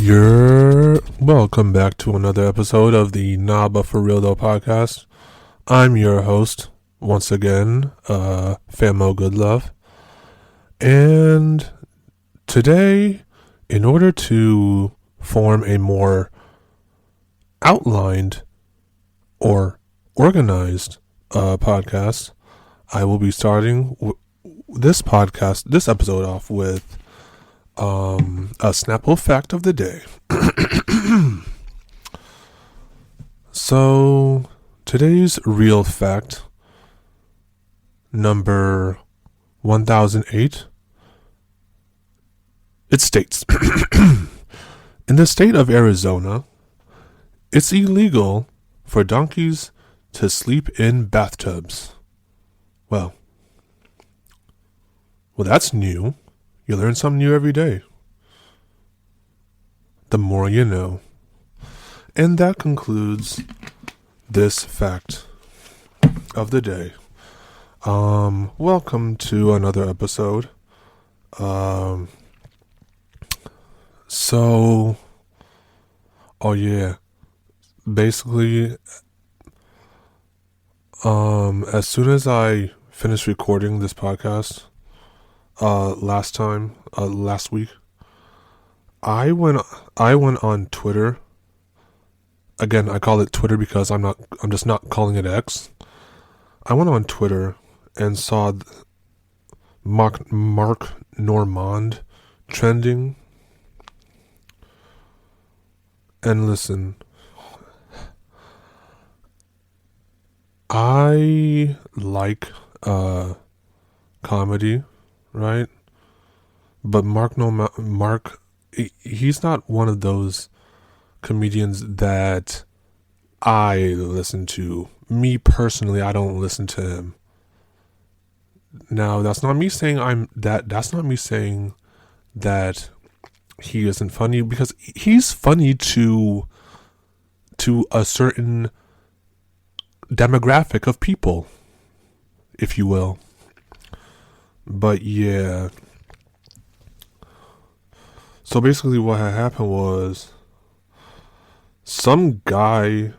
You're welcome back to another episode of the Nah But For Real Though podcast. I'm your host, once again, Famo Goodlove. And today, in order to form a more outlined or organized podcast, I will be starting this episode off with a Snapple fact of the day. So, today's real fact, number 1008, it states, in the state of Arizona, it's illegal for donkeys to sleep in bathtubs. Well, that's new. You learn something new every day. The more you know. And that concludes this fact of the day. Welcome to another episode. Basically, as soon as I finished recording this podcast, last week, I went on Twitter. Again, I call it Twitter because I'm just not calling it X. I went on Twitter and saw Mark Normand trending. And listen, I like comedy, right? But Mark, he's not one of those comedians that I listen to. Me personally, I don't listen to him. Now, that's not me saying that's not me saying that he isn't funny, because he's funny to a certain demographic of people, if you will. But yeah. So basically what had happened was some guy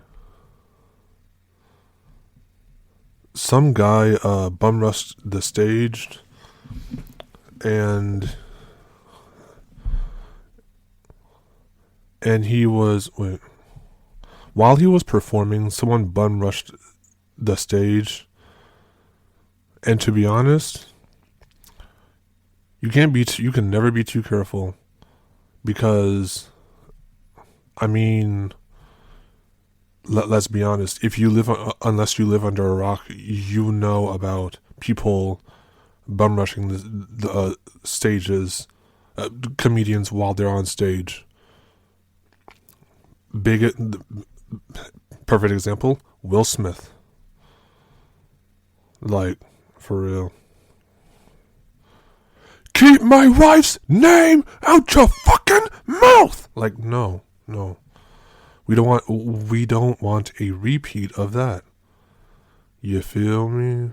bum rushed the stage, and while he was performing, someone bum rushed the stage. And to be honest, you can never be too careful, because I mean, let's be honest, unless you live under a rock, you know about people bum rushing the stages, comedians while they're on stage. Perfect example, Will Smith. Like, for real. Keep my wife's name out your fucking mouth! Like, no. We don't want a repeat of that. You feel me?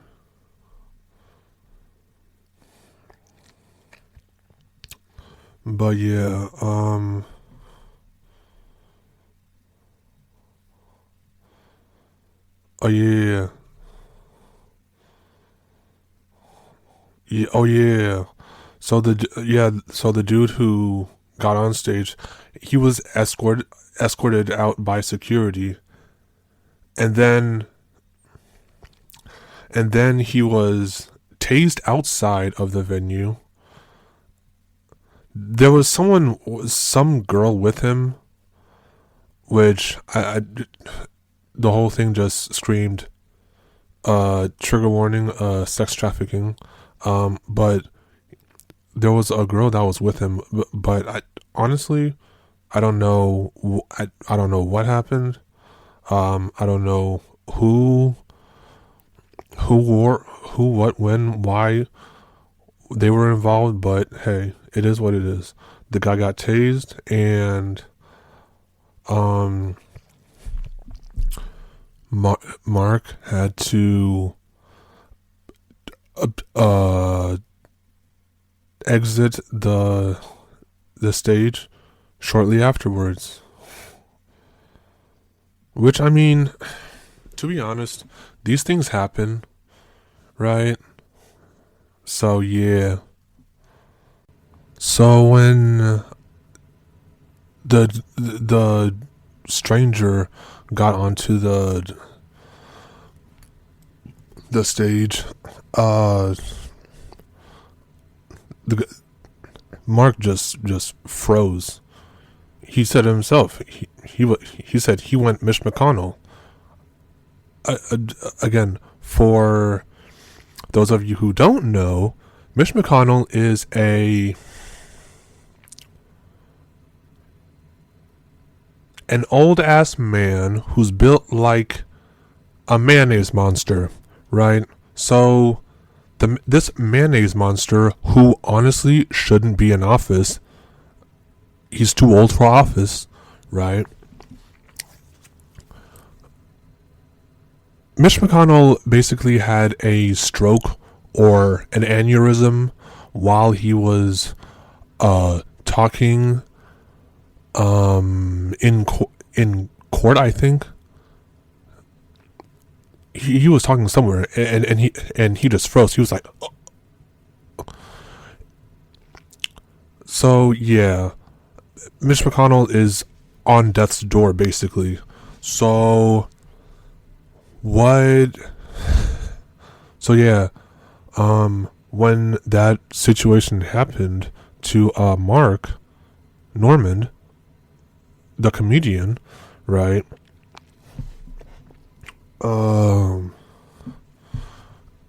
But yeah, oh yeah. Oh yeah. So the dude who got on stage, he was escorted out by security, and then he was tased outside of the venue. There was some girl with him, which the whole thing just screamed trigger warning, sex trafficking. But there was a girl that was with him, but honestly, I don't know. I don't know what happened. I don't know who, what, when, why they were involved. But hey, it is what it is. The guy got tased, and Mark had to exit the stage shortly afterwards. Which, I mean, to be honest, these things happen, right? So, yeah. So when the stranger got onto the stage, the Mark just froze. He said himself. He said he went Mitch McConnell. Again, for those of you who don't know, Mitch McConnell is an old ass man who's built like a mayonnaise monster, right? So this mayonnaise monster, who honestly shouldn't be in office, he's too old for office, right? Mitch McConnell basically had a stroke or an aneurysm while he was talking in court, I think. He was talking somewhere, and he just froze. He was like, oh. So yeah, Mitch McConnell is on death's door, basically. So what? So yeah, when that situation happened to Mark Normand, the comedian, right?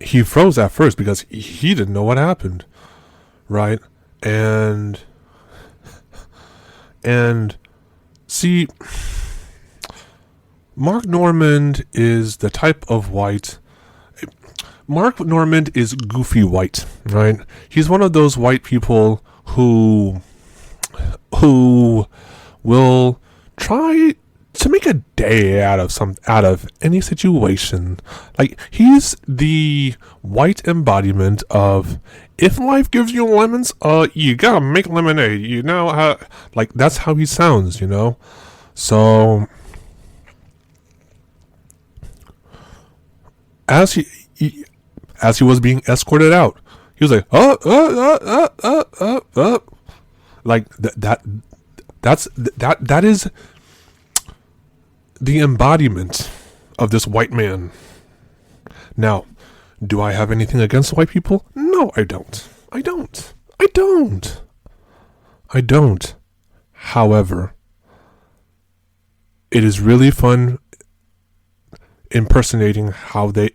He froze at first because he didn't know what happened, right? And see, Mark Normand is the type of white. Mark Normand is goofy white, right? He's one of those white people who will try to make a day out of any situation. Like, he's the white embodiment of, if life gives you lemons, you gotta make lemonade. You know how, like, that's how he sounds, you know. So as he was being escorted out, he was like, like that is the embodiment of this white man. Now, do I have anything against white people? No, I don't. However, it is really fun impersonating how they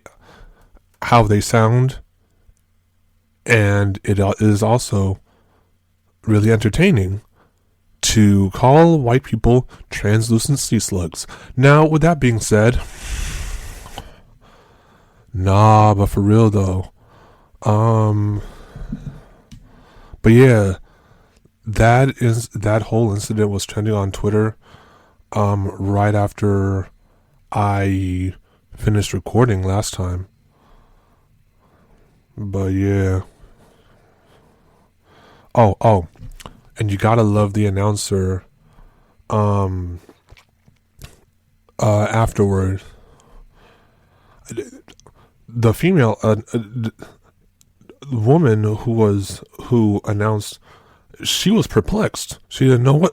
sound, and it is also really entertaining to call white people translucent sea slugs. Now, with that being said, but for real though, but yeah, that whole incident was trending on Twitter, right after I finished recording last time. But yeah. Oh. And you gotta love the announcer afterward. The female woman who announced, she was perplexed. She didn't know what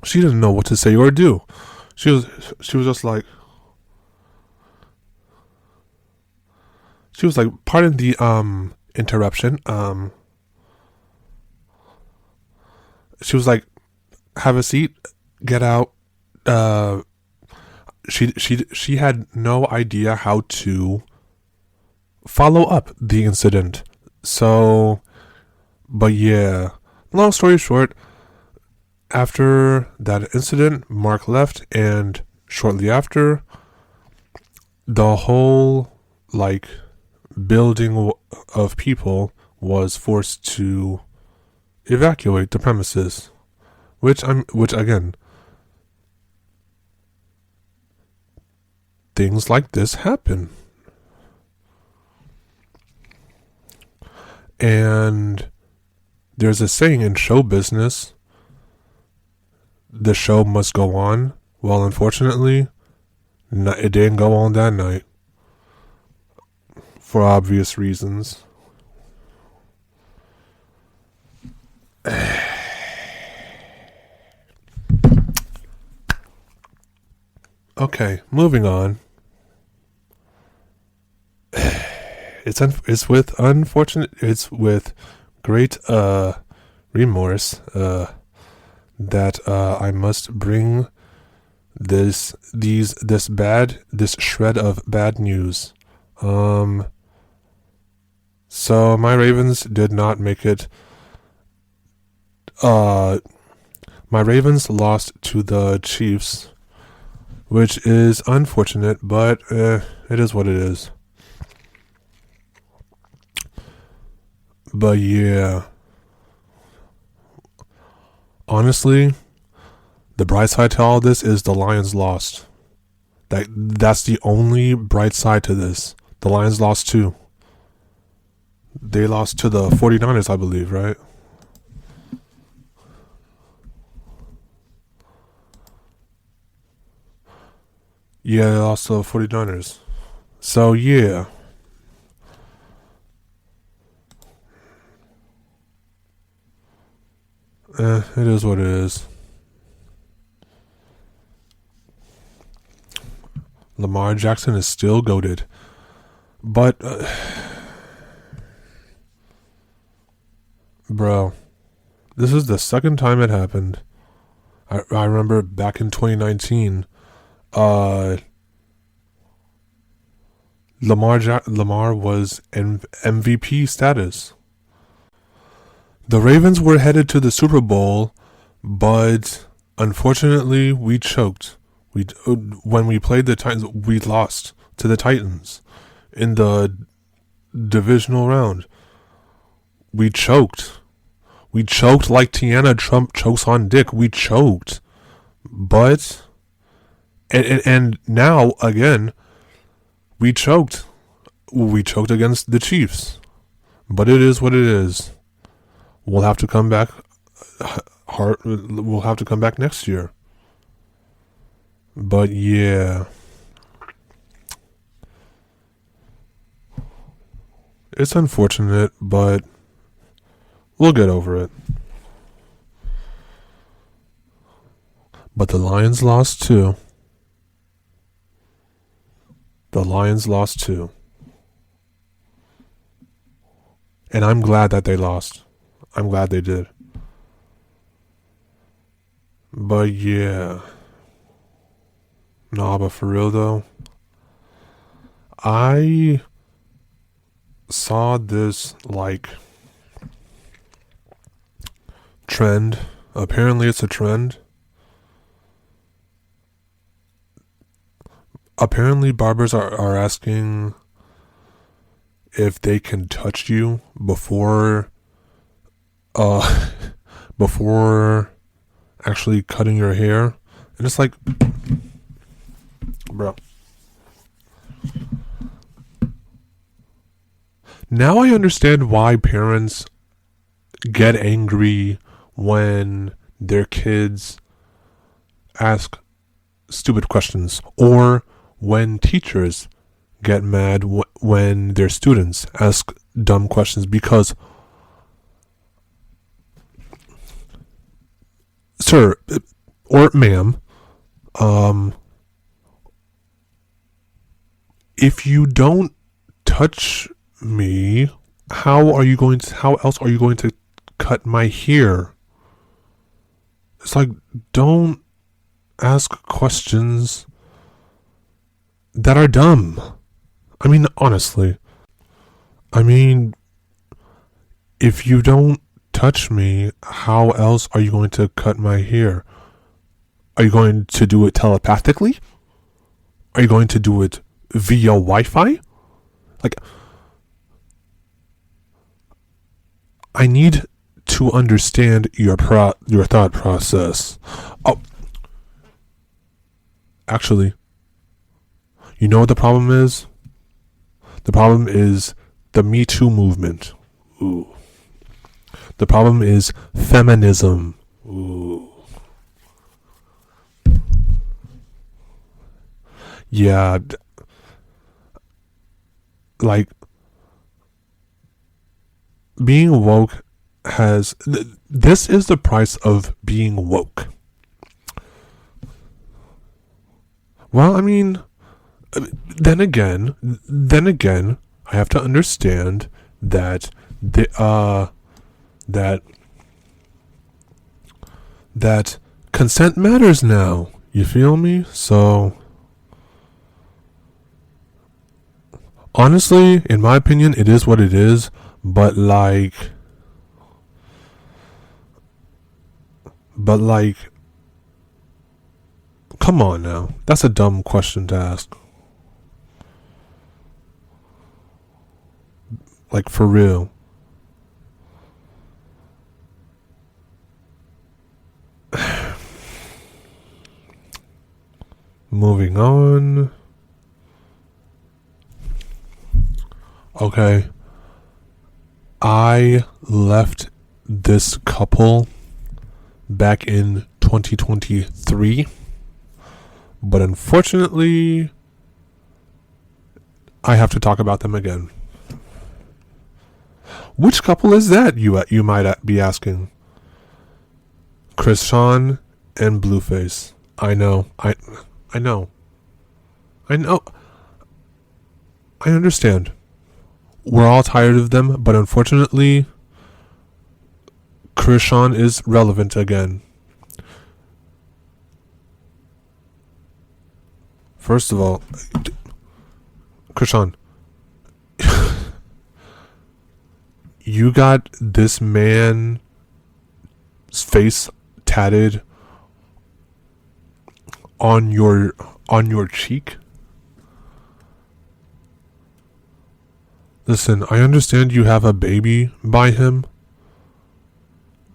she didn't know what to say or do. She was just like, pardon the interruption. She was like, have a seat, get out. She had no idea how to follow up the incident. So, but yeah, long story short, after that incident, Mark left, and shortly after, the whole building of people was forced to evacuate the premises, which again, things like this happen. And there's a saying in show business, the show must go on. Well, unfortunately, it didn't go on that night for obvious reasons. Okay, moving on. It's with great remorse that I must bring this shred of bad news. So my Ravens did not make it. My Ravens lost to the Chiefs, which is unfortunate, but it is what it is. But yeah, honestly, the bright side to all this is the Lions lost. That's the only bright side to this. The Lions lost too. They lost to the 49ers, I believe, right? Yeah, they lost to the 49ers. So, yeah. It is what it is. Lamar Jackson is still goated. But, bro, this is the second time it happened. I remember back in 2019, Lamar was in MVP status. The Ravens were headed to the Super Bowl, but unfortunately we choked. When we played the Titans, we lost to the Titans in the divisional round. We choked. We choked like Tiana Trump chokes on dick. We choked. But, and now, again, we choked. We choked against the Chiefs. But it is what it is. We'll have to come back We'll have to come back next year. But yeah. It's unfortunate, but we'll get over it. But the Lions lost too. The Lions lost too. And I'm glad that they lost. I'm glad they did. But yeah. Nah, but for real though, I saw this like trend. Apparently it's a trend. Apparently barbers are asking if they can touch you before before actually cutting your hair. And it's like, bro, now I understand why parents get angry when their kids ask stupid questions, or when teachers get mad when their students ask dumb questions, because, sir or ma'am, if you don't touch me, how else are you going to cut my hair? It's like, don't ask questions that are dumb. I mean, honestly. I mean, if you don't touch me, how else are you going to cut my hair? Are you going to do it telepathically? Are you going to do it via Wi-Fi? Like, I need to understand your thought process. Oh, actually, you know what the problem is? The problem is the Me Too movement. Ooh. The problem is feminism. Ooh. Yeah, like being woke this is the price of being woke. Well, I mean, then again, I have to understand that that that consent matters now. You feel me? So honestly, in my opinion, it is what it is. But like, come on now. That's a dumb question to ask. Like, for real. Moving on. Okay. I left this couple back in 2023, but unfortunately, I have to talk about them again. Which couple is that? You might be asking. Krishan and Blueface. I know. I know. I know. I understand. We're all tired of them, but unfortunately, Krishan is relevant again. First of all, Krishan, you got this man's face tatted on your cheek. Listen, I understand you have a baby by him,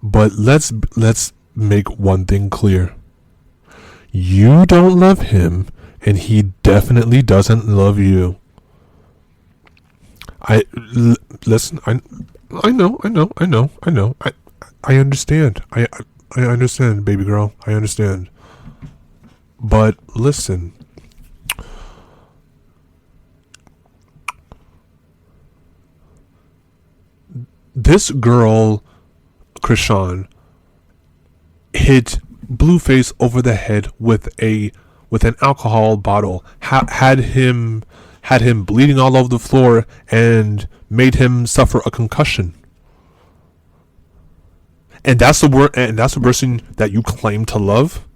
but let's make one thing clear. You don't love him, and he definitely doesn't love you. Listen. I know. I understand. I understand, baby girl. I understand. But listen. This girl, Krishan, hit Blueface over the head with an alcohol bottle. Had him bleeding all over the floor and made him suffer a concussion. And that's the person that you claim to love.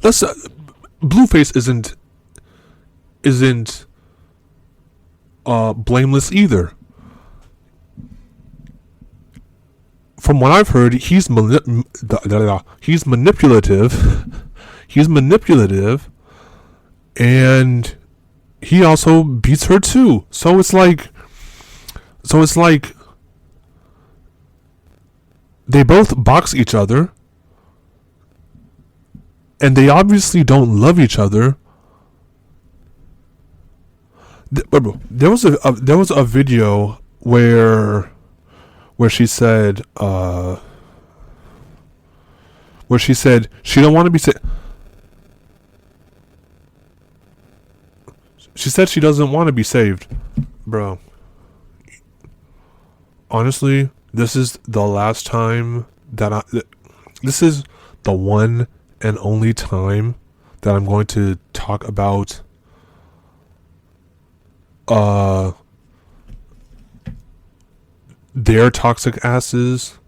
Let's Blueface isn't blameless either. From what I've heard, he's manipulative. He's manipulative, and he also beats her too. So it's like they both box each other, and they obviously don't love each other. There was a video where she said she don't want to be she said she doesn't want to be saved. Bro, honestly, this is the last time that this is the one and only time that I'm going to talk about their toxic asses,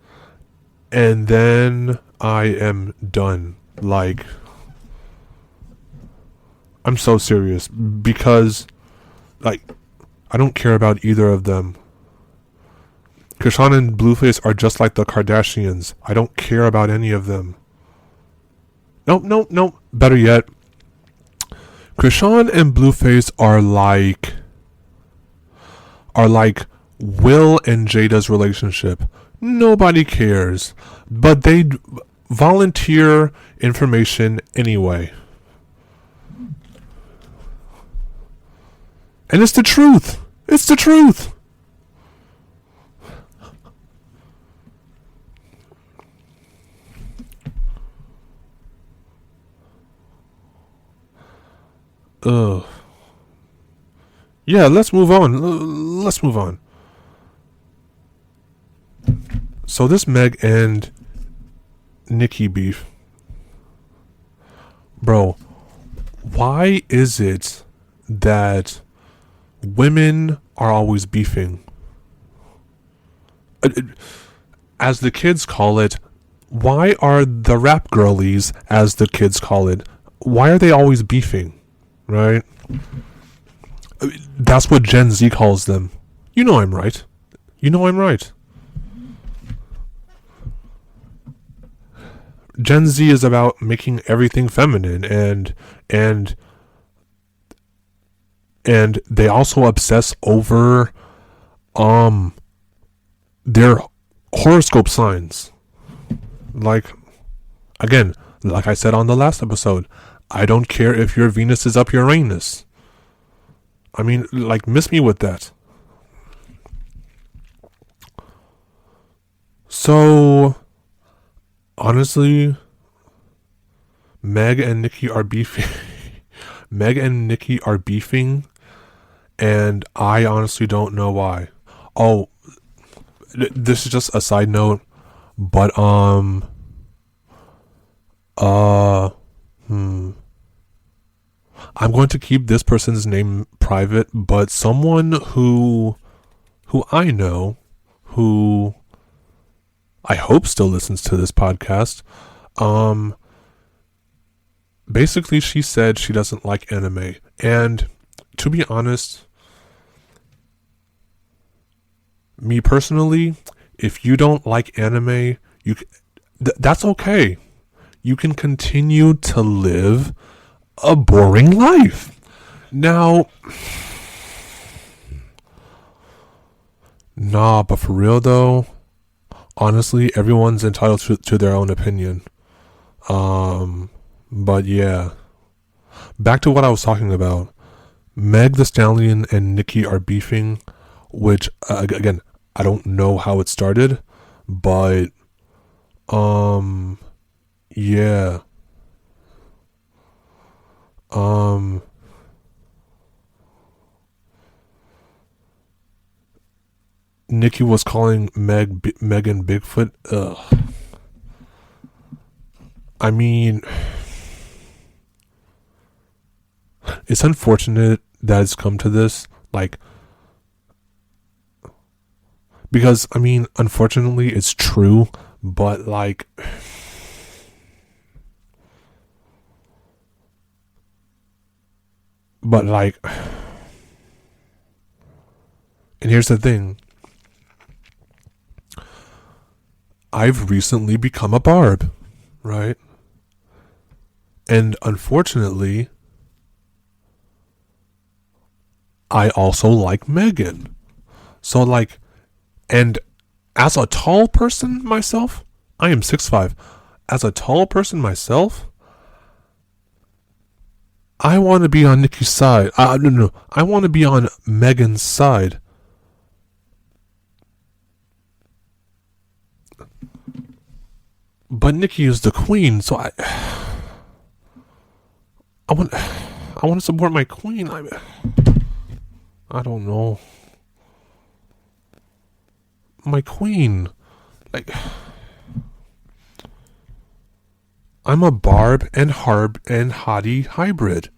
and then I am done. Like, I'm so serious, because like, I don't care about either of them. Krishan and Blueface are just like the Kardashians. I don't care about any of them. Nope. Better yet, Krishan and Blueface are like Will and Jada's relationship. Nobody cares, but they volunteer information anyway. And it's the truth. It's the truth. Ugh. Yeah, let's move on. Let's move on. So this Meg and Nicki beef. Bro, why is it that women are always beefing? As the kids call it, why are the rap girlies, as the kids call it, why are they always beefing? Right? That's what Gen Z calls them. You know I'm right. You know I'm right. Gen Z is about making everything feminine, and they also obsess over their horoscope signs. Like, again, like I said on the last episode, I don't care if your Venus is up Uranus. I mean, like, miss me with that. So, honestly, Meg and Nicki are beefing. Meg and Nicki are beefing, and I honestly don't know why. Oh, this is just a side note, but I'm going to keep this person's name private, but someone who I know, who I hope still listens to this podcast, basically she said she doesn't like anime. And to be honest, me personally, if you don't like anime, that's okay. You can continue to live a boring life. Now, nah, but for real though, honestly, everyone's entitled to their own opinion. But yeah, back to what I was talking about. Meg the Stallion and Nicki are beefing, which again, I don't know how it started, but yeah. Nicki was calling Megan Bigfoot. Ugh. I mean, it's unfortunate that it's come to this. Like, because, I mean, unfortunately, it's true, but like, and here's the thing. I've recently become a barb, right? And unfortunately, I also like Megan. So like, and as a tall person myself, I am 6'5". As a tall person myself, I want to be on Nicki's side. No. I want to be on Megan's side. But Nicki is the queen, so I want to support my queen. I don't know. My queen. Like, I'm a barb and harb and hottie hybrid.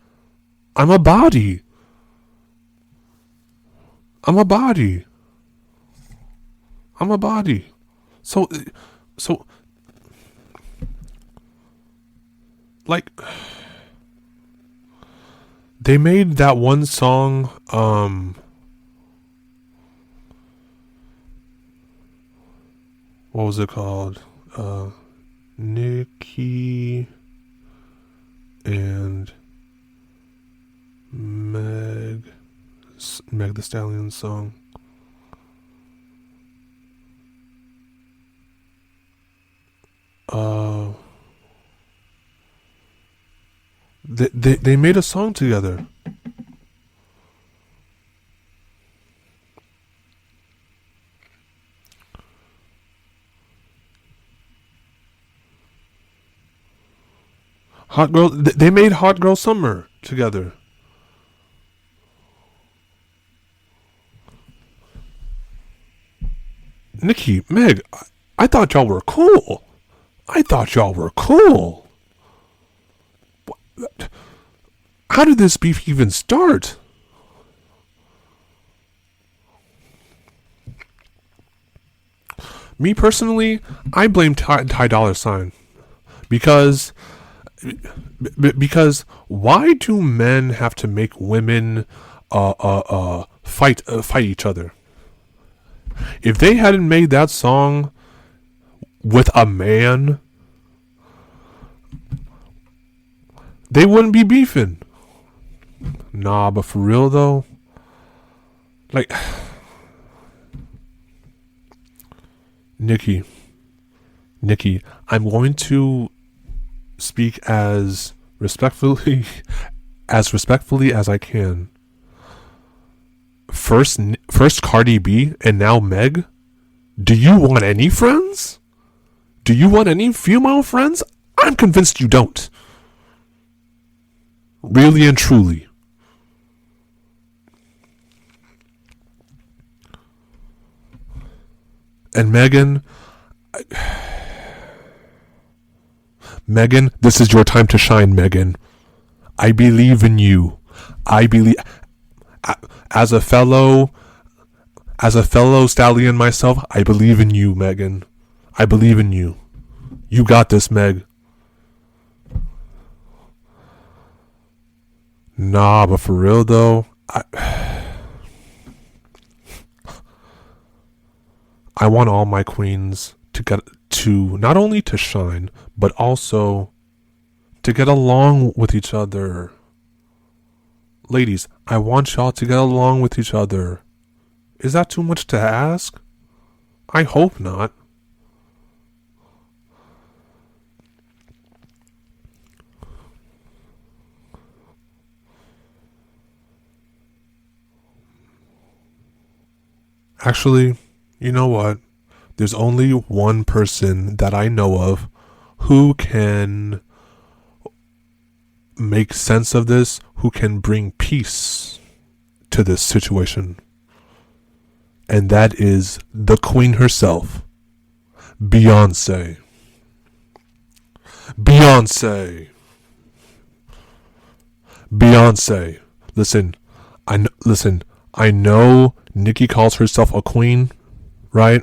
I'm a body. I'm a body. So like, they made that one song, what was it called? Nicki and Meg the Stallion song. They made a song together. Hot Girl. They made Hot Girl Summer together. Nikki, Meg, I thought y'all were cool. I thought y'all were cool. How did this beef even start? Me personally, I blame Ty Dollar Sign because why do men have to make women fight each other? If they hadn't made that song with a man, they wouldn't be beefing. Nah, but for real though, like, Nikki, I'm going to speak as respectfully as I can. First Cardi B and now Meg. Do you want any friends? Do you want any female friends? I'm convinced you don't. Really and truly. And Megan, this is your time to shine, Megan. I believe in you. I believe, as a fellow stallion myself, I believe in you, Megan. I believe in you. You got this, Meg. Nah, but for real though, I want all my queens to get to not only to shine, but also to get along with each other. Ladies, I want y'all to get along with each other. Is that too much to ask? I hope not. Actually, you know what? There's only one person that I know of who can make sense of this, who can bring peace to this situation. And that is the queen herself, Beyonce. Beyonce. Listen, I know Nikki calls herself a queen, right?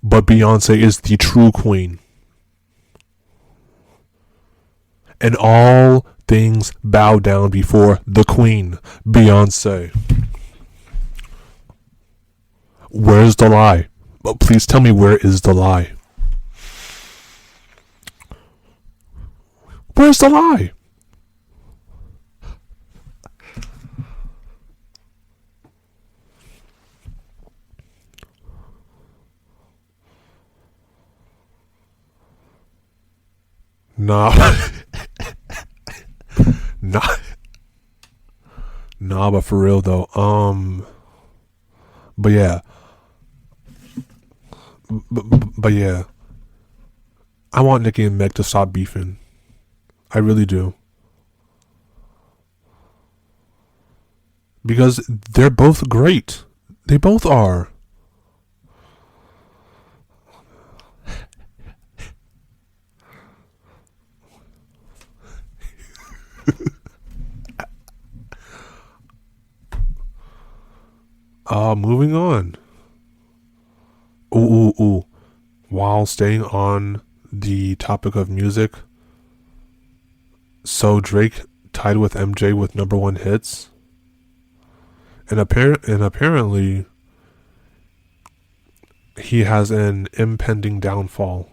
But Beyonce is the true queen. And all things bow down before the queen, Beyonce. Where's the lie? But please tell me, where is the lie? Where's the lie? Nah. Nah, but for real though, but yeah, but yeah, I want Nicki and Meg to stop beefing. I really do. Because they're both great. They both are. Moving on. Ooh. While staying on the topic of music, so Drake tied with MJ with #1 hits, and apparently he has an impending downfall.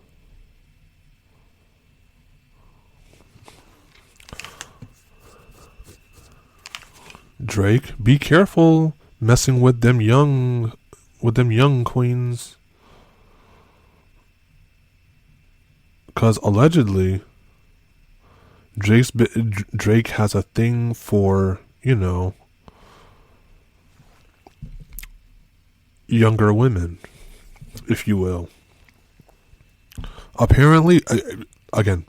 Drake, be careful messing with them young queens, because allegedly Drake has a thing for, younger women, if you will. Apparently, again,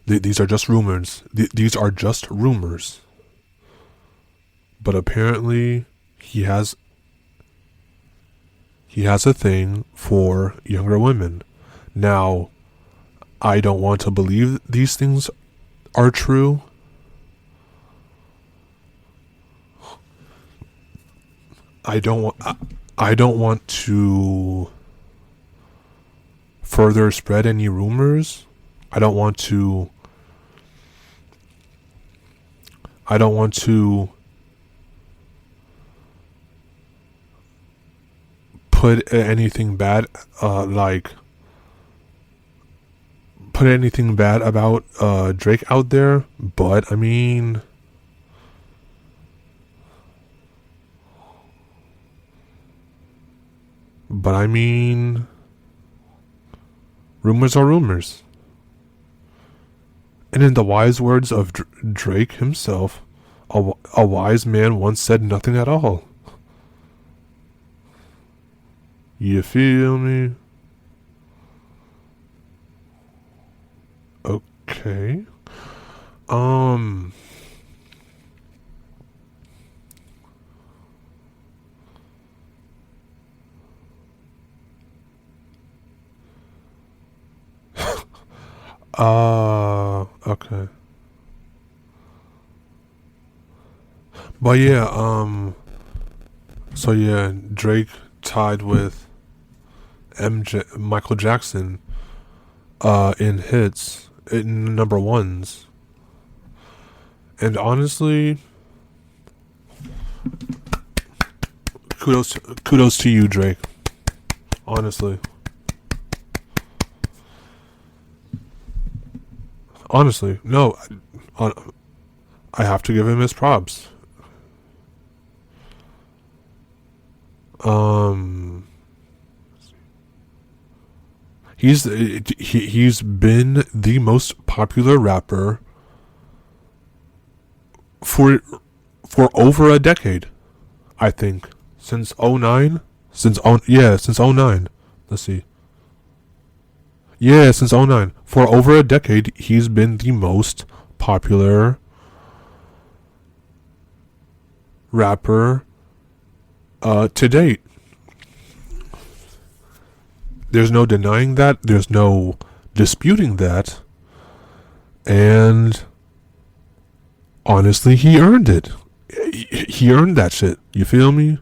these are just rumors. These are just rumors. But apparently, he has he has a thing for younger women. Now, I don't want to believe these things are true. I don't want to further spread any rumors. I don't want to put anything bad put anything bad about Drake out there, but I mean, rumors are rumors. And in the wise words of Drake himself, a wise man once said nothing at all. You feel me? Okay. Okay. But yeah, so yeah, Drake tied with Michael Jackson in hits, in number ones. And honestly, kudos to you, Drake. Honestly, no, I have to give him his props. He's been the most popular rapper for over a decade, I think, since '09. Since '09. Let's see. Yeah, since '09. For over a decade, he's been the most popular rapper to date. There's no denying that. There's no disputing that. And honestly, he earned it. He earned that shit. You feel me?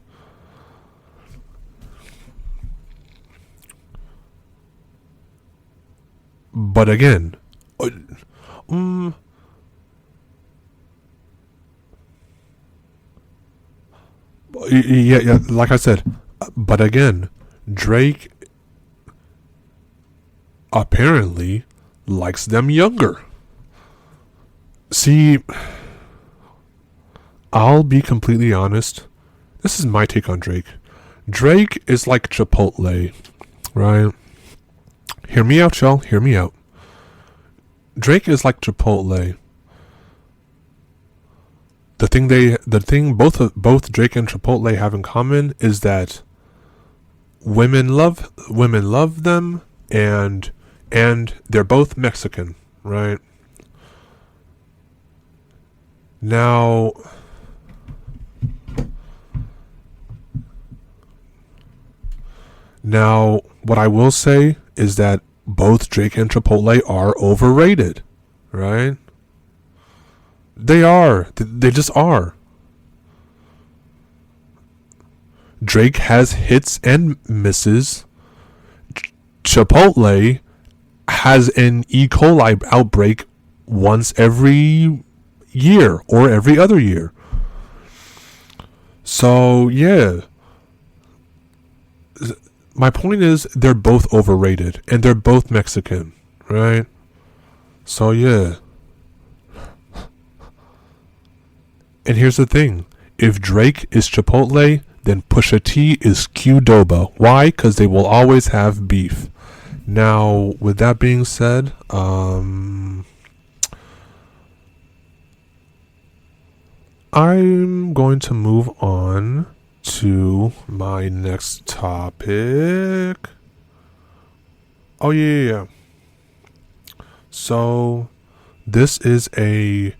But again, yeah, like I said, but again, Drake apparently likes them younger. See, I'll be completely honest. This is my take on Drake. Drake is like Chipotle, right? Hear me out, y'all. Hear me out. Drake is like Chipotle. The thing both Drake and Chipotle have in common is that women love them, and they're both Mexican, right? Now, what I will say is that both Drake and Chipotle are overrated, right? They are. They just are. Drake has hits and misses. Chipotle has an E. coli outbreak once every year or every other year. So, yeah. My point is, they're both overrated, and they're both Mexican, right? So, yeah. And here's the thing. If Drake is Chipotle, then Pusha T is Qdoba. Why? Because they will always have beef. Now, with that being said, I'm going to move on to my next topic. Oh, yeah. So, this is a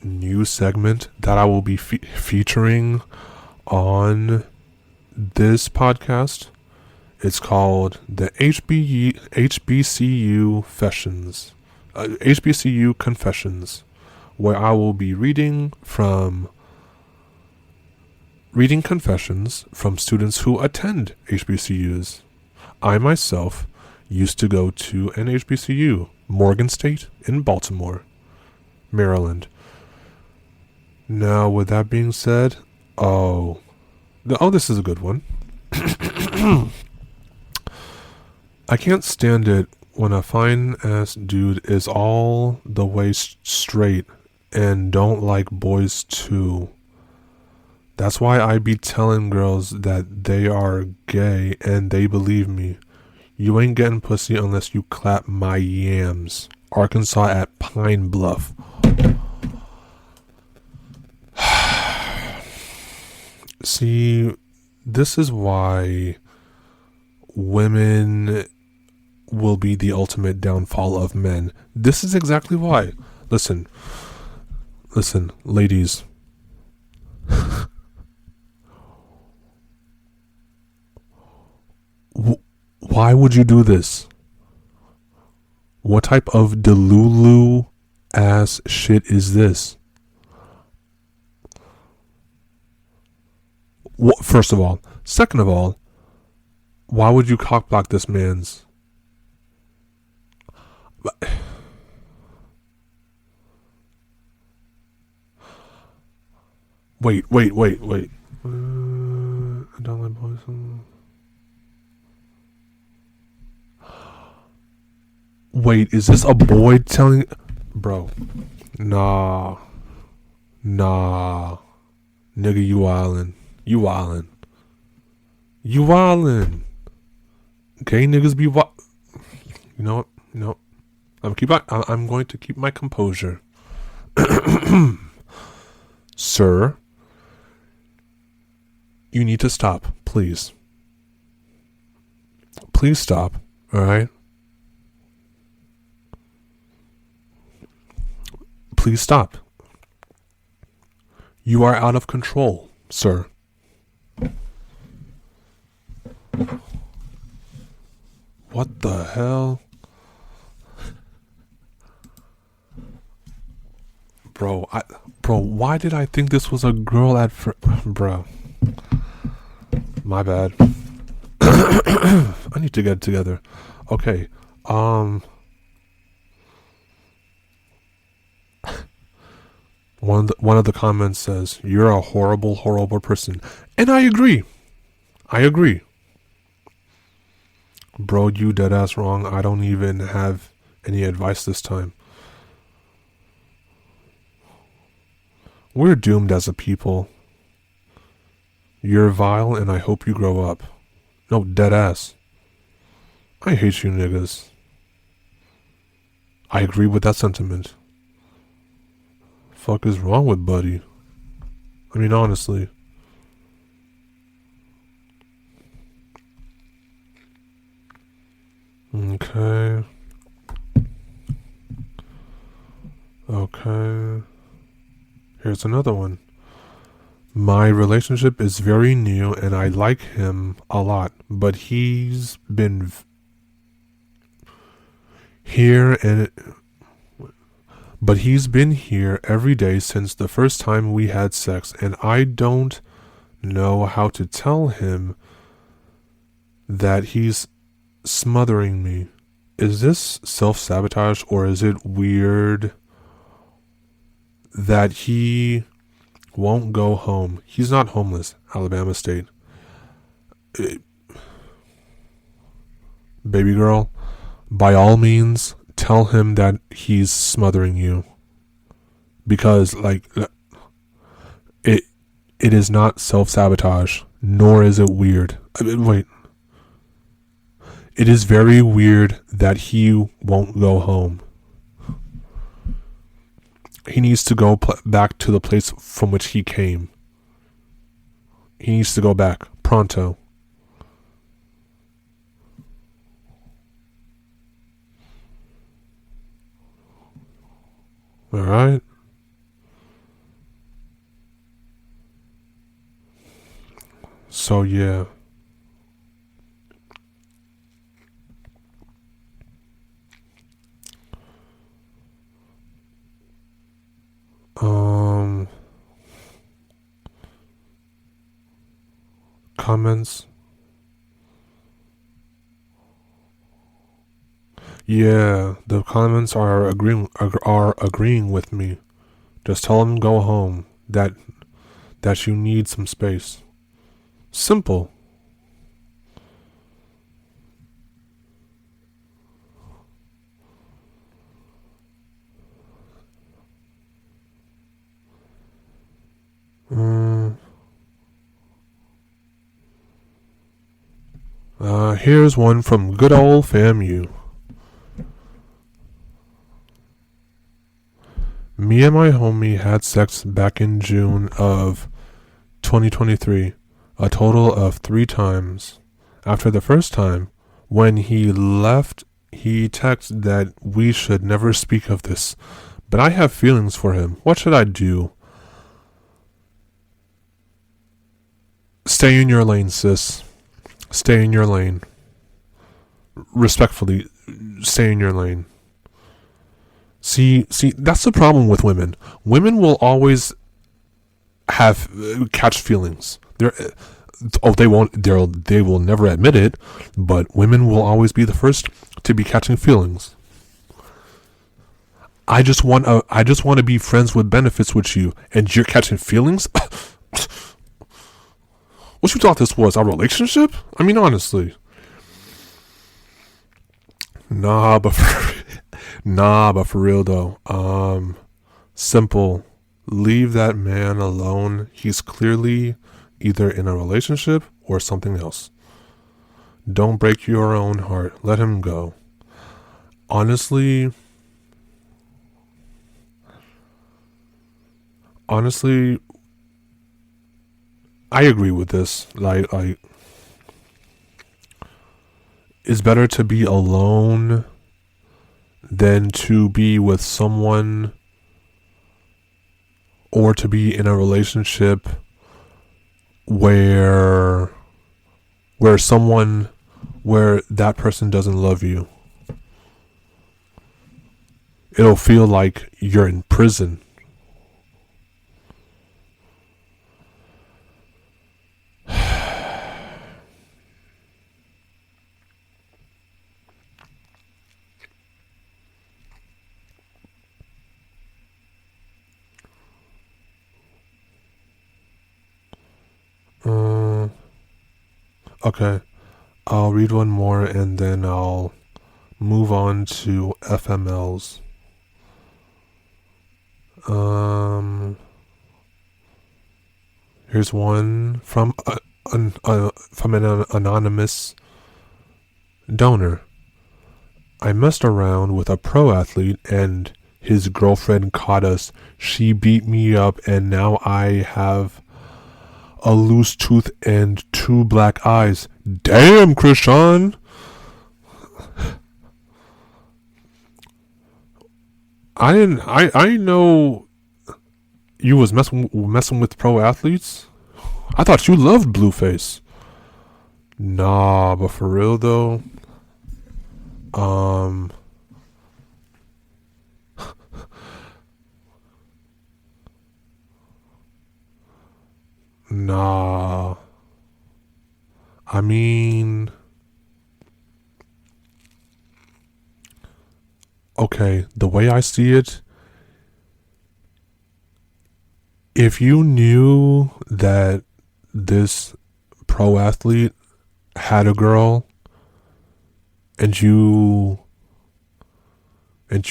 new segment that I will be featuring on this podcast, it's called the HBCU HBCU Confessions, where I will be reading confessions from students who attend HBCUs. I myself used to go to an HBCU, Morgan State in Baltimore, Maryland. Now, with that being said, this is a good one. I can't stand it when a fine-ass dude is all the way straight and don't like boys too. That's why I be telling girls that they are gay and they believe me. You ain't getting pussy unless you clap my yams. Arkansas at Pine Bluff. See, this is why women will be the ultimate downfall of men. This is exactly why. Listen, ladies. Why would you do this? What type of delulu ass shit is this? First of all. Second of all, why would you cockblock this man's? Wait. I don't like boys. Wait, is this a boy telling... Bro. Nah. Nigga, you wildin'. You wildin'. Gay niggas be what? You know what? No. I'm going to keep my composure. Sir, you need to stop, please. Please stop, alright? Please stop. You are out of control, sir. What the hell? Bro, why did I think this was a girl at first? Bro. My bad. I need to get it together. Okay. One of the comments says, "You're a horrible, horrible person." And I agree. Bro, you dead ass wrong. I don't even have any advice this time. We're doomed as a people. You're vile and I hope you grow up. No, dead ass. I hate you niggas. I agree with that sentiment. Fuck is wrong with Buddy? I mean, honestly. Okay. Here's another one. My relationship is very new and I like him a lot, but he's been here every day since the first time we had sex, and I don't know how to tell him that he's smothering me. Is this self-sabotage or is it weird that he won't go home? He's not homeless, Alabama State. Baby girl, by all means, tell him that he's smothering you. Because, it is not self-sabotage, nor is it weird. Wait. It is very weird that he won't go home. He needs to go back to the place from which he came. He needs to go back. Pronto. Alright. So yeah. Um, Comments. Yeah, the comments are agreeing with me. Just tell them go home. That you need some space. Simple. Mm, Here's one from good old FAMU. Me and my homie had sex back in June of 2023, a total of 3 times. After the first time, when he left, he texted that we should never speak of this, but I have feelings for him. What should I do? Stay in your lane, sis. Stay in your lane. Respectfully, stay in your lane. See, that's the problem with women. Women will always have catch feelings. They will never admit it, but women will always be the first to be catching feelings. I just want to be friends with benefits with you, and you're catching feelings. What you thought this was, a relationship? I mean, honestly. Nah, but for real though. Simple. Leave that man alone. He's clearly either in a relationship or something else. Don't break your own heart. Let him go. Honestly, I agree with this. Like, it's better to be alone than to be with someone or to be in a relationship where that person doesn't love you. It'll feel like you're in prison. Okay, I'll read one more and then I'll move on to FMLs. Here's one from an anonymous donor. I messed around with a pro athlete and his girlfriend caught us. She beat me up and now I have a loose tooth and 2 black eyes. Damn, Krishan. I didn't know you was messing with pro athletes. I thought you loved Blueface. Nah, but for real though, nah. I mean, okay, the way I see it, if you knew that this pro athlete had a girl and you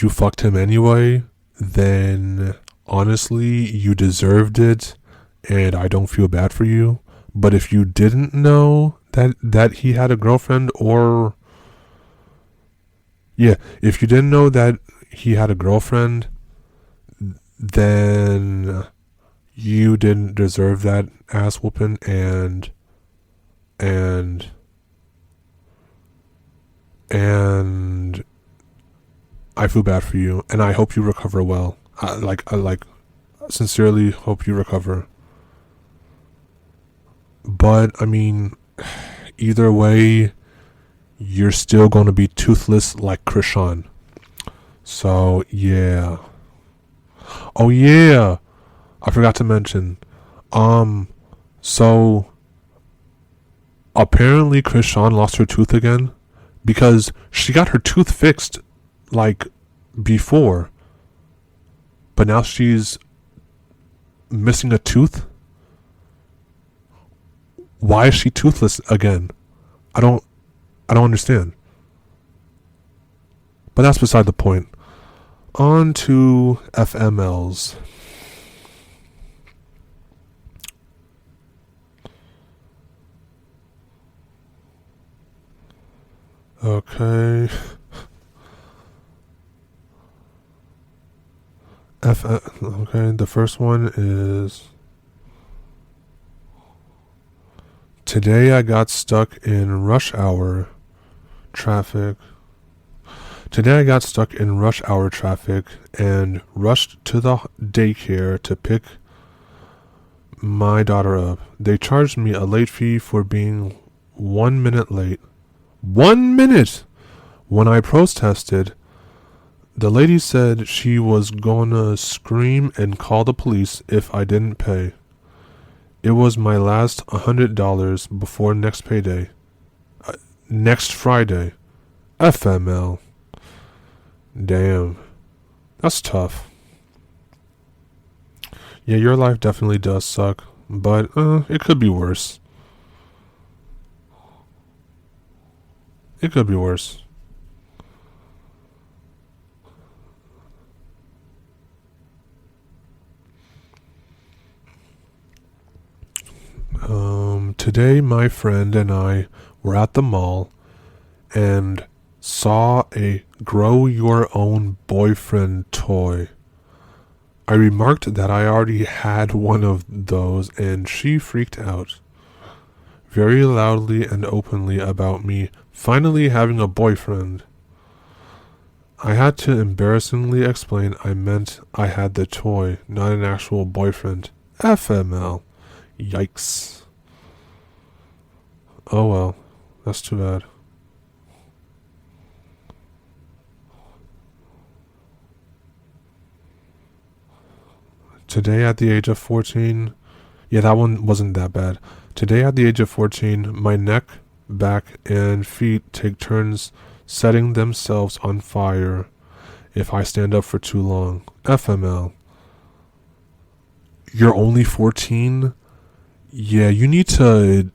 fucked him anyway, then honestly you deserved it and I don't feel bad for you. But if you didn't know that he had a girlfriend, or yeah, if you didn't know that he had a girlfriend, then you didn't deserve that ass whooping, and I feel bad for you, and I hope you recover well. I sincerely hope you recover. But I mean, either way, you're still going to be toothless like Krishan. So yeah. Oh yeah, I forgot to mention. Um, so apparently Krishan lost her tooth again because she got her tooth fixed like before, but now she's missing a tooth. Why is she toothless again? I don't I don't understand. But that's beside the point. On to FMLs. Okay. Okay, the first one is today I got stuck in rush hour traffic. Today I got stuck in rush hour traffic and rushed to the daycare to pick my daughter up. They charged me a late fee for being 1 minute late. 1 minute! When I protested, the lady said she was gonna scream and call the police if I didn't pay. It was my last $100 before next payday. Next Friday. FML. Damn. That's tough. Yeah, your life definitely does suck, but it could be worse. It could be worse. Today my friend and I were at the mall and saw a grow your own boyfriend toy. I remarked that I already had one of those and she freaked out very loudly and openly about me finally having a boyfriend. I had to embarrassingly explain I meant I had the toy, not an actual boyfriend. FML. Yikes. Oh well, that's too bad. Today at the age of 14, yeah, that one wasn't that bad. Today at the age of 14, my neck, back, and feet take turns setting themselves on fire if I stand up for too long. FML. You're only 14? Yeah, you need to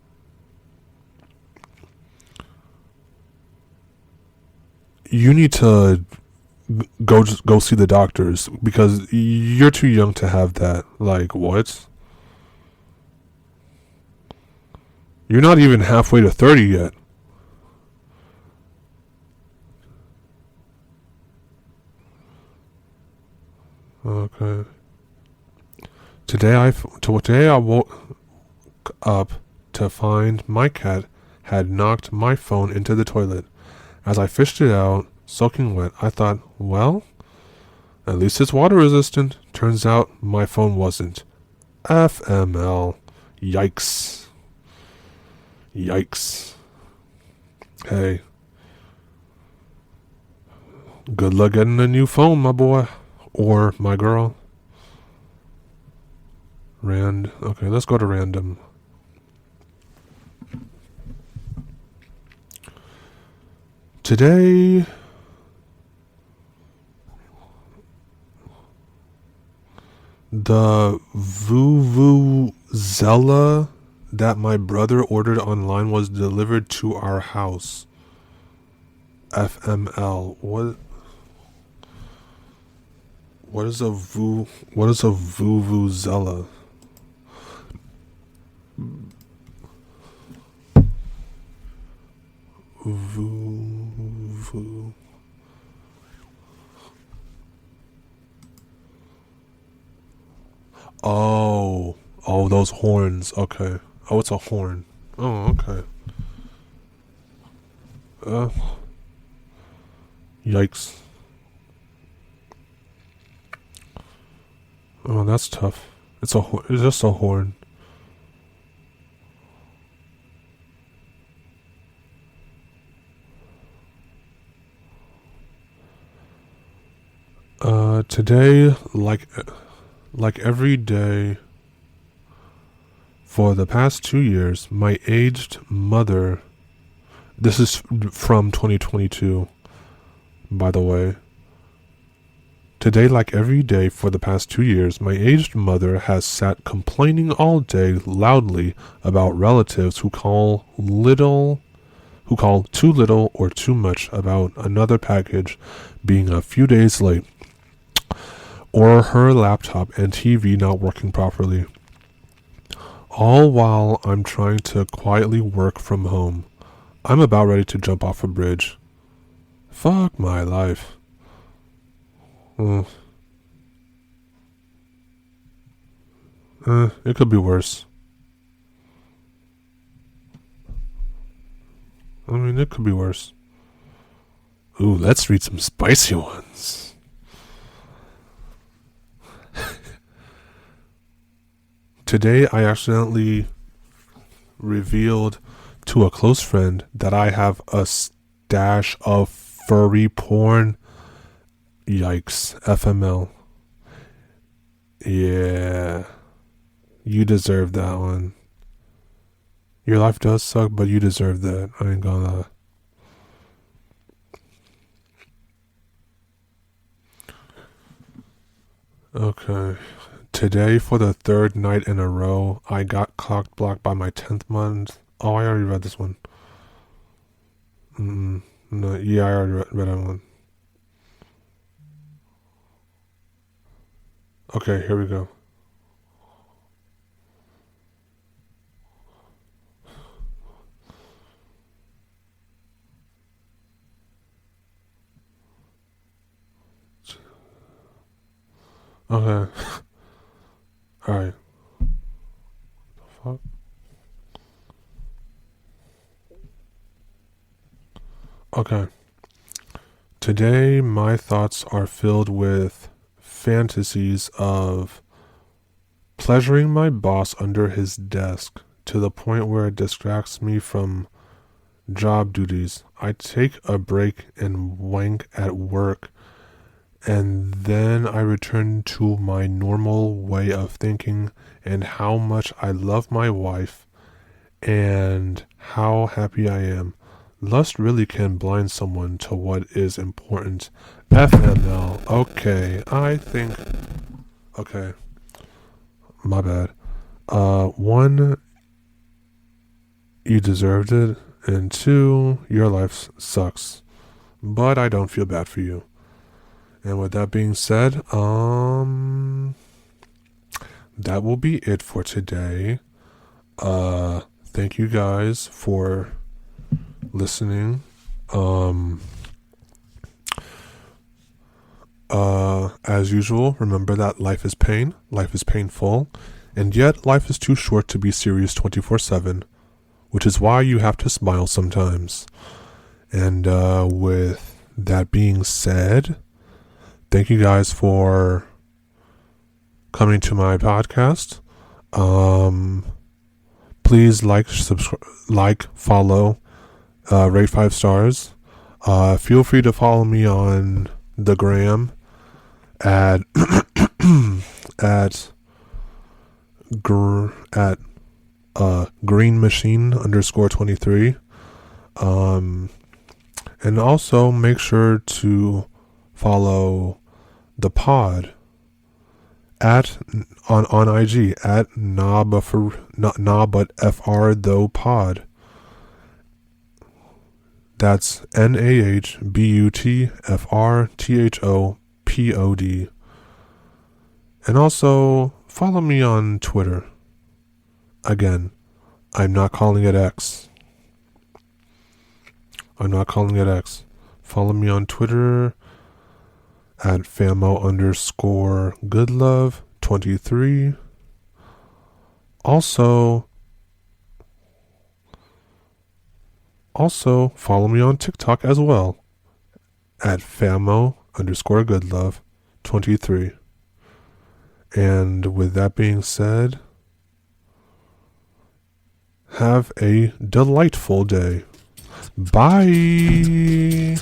go see the doctors because you're too young to have that. Like what? You're not even halfway to 30 yet. Okay. Today I woke up to find my cat had knocked my phone into the toilet. As I fished it out, soaking wet, I thought, well, at least it's water resistant. Turns out my phone wasn't. FML. Yikes. Yikes. Hey. Good luck getting a new phone, my boy. Or my girl. Okay, let's go to random. Today, the Vuvuzela that my brother ordered online was delivered to our house. FML. What is a Vuvuzela? Vuvu. Oh, those horns. Okay. Oh, it's a horn. Oh, okay. Uh, Yikes. Oh, that's tough. It's just a horn. Today, like every day for the past 2 years, my aged mother. This is from 2022, by the way. Today, like every day for the past 2 years, my aged mother has sat complaining all day loudly about relatives who call too little or too much about another package being a few days late, or her laptop and TV not working properly. All while I'm trying to quietly work from home. I'm about ready to jump off a bridge. Fuck my life. It could be worse. I mean, it could be worse. Ooh, let's read some spicy ones. Today, I accidentally revealed to a close friend that I have a stash of furry porn. Yikes. FML. Yeah. You deserve that one. Your life does suck, but you deserve that. I ain't gonna lie. Okay. Today, for the third night in a row, I got cock blocked by my 10th month. Oh, I already read this one. No, yeah, I already read that one. Okay, here we go. Okay. Alright. Fuck. Okay. Today, my thoughts are filled with fantasies of pleasuring my boss under his desk to the point where it distracts me from job duties. I take a break and wank at work, and then I return to my normal way of thinking and how much I love my wife and how happy I am. Lust really can blind someone to what is important. FML. Okay, my bad. One, you deserved it, and two, your life sucks. But I don't feel bad for you. And with that being said, that will be it for today. Thank you guys for listening. As usual, remember that life is pain, life is painful, and yet life is too short to be serious 24/7, which is why you have to smile sometimes. And with that being said, thank you guys for coming to my podcast. Please like, follow, rate 5 stars. Feel free to follow me on the gram at greenmachine_23. And also make sure to follow the pod on IG at FR though pod. That's NAHBUTFRTHOPOD. And also follow me on Twitter. Again, I'm not calling it X. Follow me on Twitter at famo_goodlove23. Also follow me on TikTok as well at famo_goodlove23. And with that being said, have a delightful day. Bye.